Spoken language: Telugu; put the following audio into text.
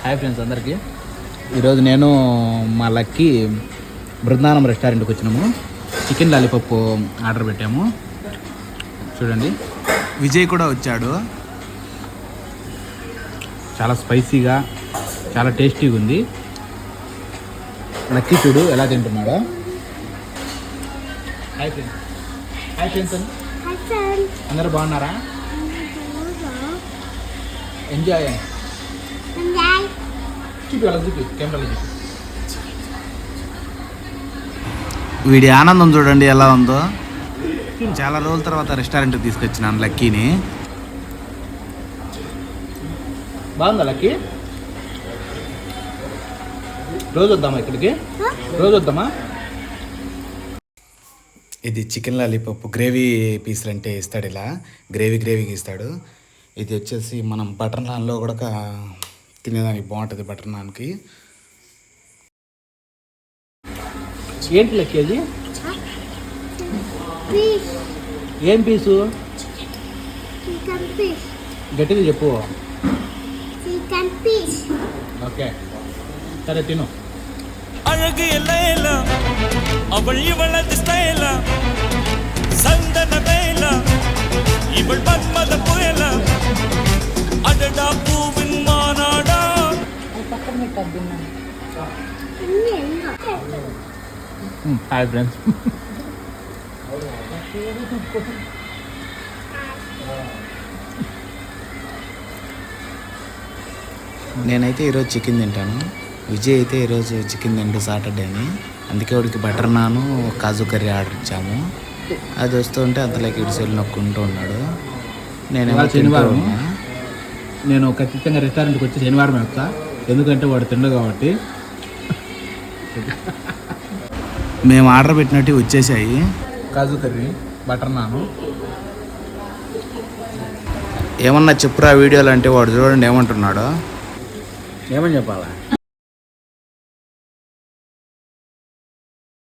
హాయ్ ఫ్రెండ్స్ అందరికీ. ఈరోజు నేను మా లక్కీ బృందావనం రెస్టారెంట్కి వచ్చినాము. చికెన్ లాలీపాప్ ఆర్డర్ పెట్టాము. చూడండి, విజయ్ కూడా వచ్చాడు. చాలా స్పైసీగా, చాలా టేస్టీగా ఉంది. లక్కీ చూడు ఎలా తింటున్నాడో. Hi friends. Hi friends. అందరూ బాగున్నారా? ఎంజాయ్. వీడి ఆనందం చూడండి ఎలా ఉందో. చాలా రోజుల తర్వాత రెస్టారెంట్కి తీసుకొచ్చినాను లక్కీని. బాగుందా లక్కీ? రోజు వద్దామా ఇక్కడికి? రోజు వద్దామా? ఇది చికెన్ లాలీపాప్ గ్రేవీ పీసులు అంటే ఇస్తాడు. ఇలా గ్రేవీకి ఇస్తాడు. ఇది వచ్చేసి మనం బటర్ నాన్లో కూడా తినేదానికి బాగుంటుంది. బటర్ నాన్కి. ఏంటి లక్కీ అది? ఏం పీసు? గట్టిగా చెప్పు. ఓకే సరే తిను. அழகு எல்ல அவள் இவளது ஸ்டைல சந்தன வேல இவள் மன்மத புயல அடடா பூவின் மாநாடா. Hi friends. నేనైతే ఈరోజు చికెన్ తింటాను. విజయ్ అయితే ఈరోజు చికెన్ తింటూ సాటర్డే అని. అందుకే వాడికి బటర్ నాను కాజు కర్రీ ఆర్డర్ ఇచ్చాము. అది వస్తూ ఉంటే అంతలోకి ఇడిసెలు నొక్కుంటూ ఉన్నాడు. నేనేమో శనివారం నేను ఖచ్చితంగా రెస్టారెంట్కి వచ్చి శనివారం వస్తా. ఎందుకంటే వాడు తిండు కాబట్టి. మేము ఆర్డర్ పెట్టినట్టు వచ్చేసాయి. కాజు కర్రీ, బటర్ నాను. ఏమన్నా చెప్పురా వీడియోలు అంటే వాడు చూడండి ఏమంటున్నాడో. ఏమని చెప్పాలా?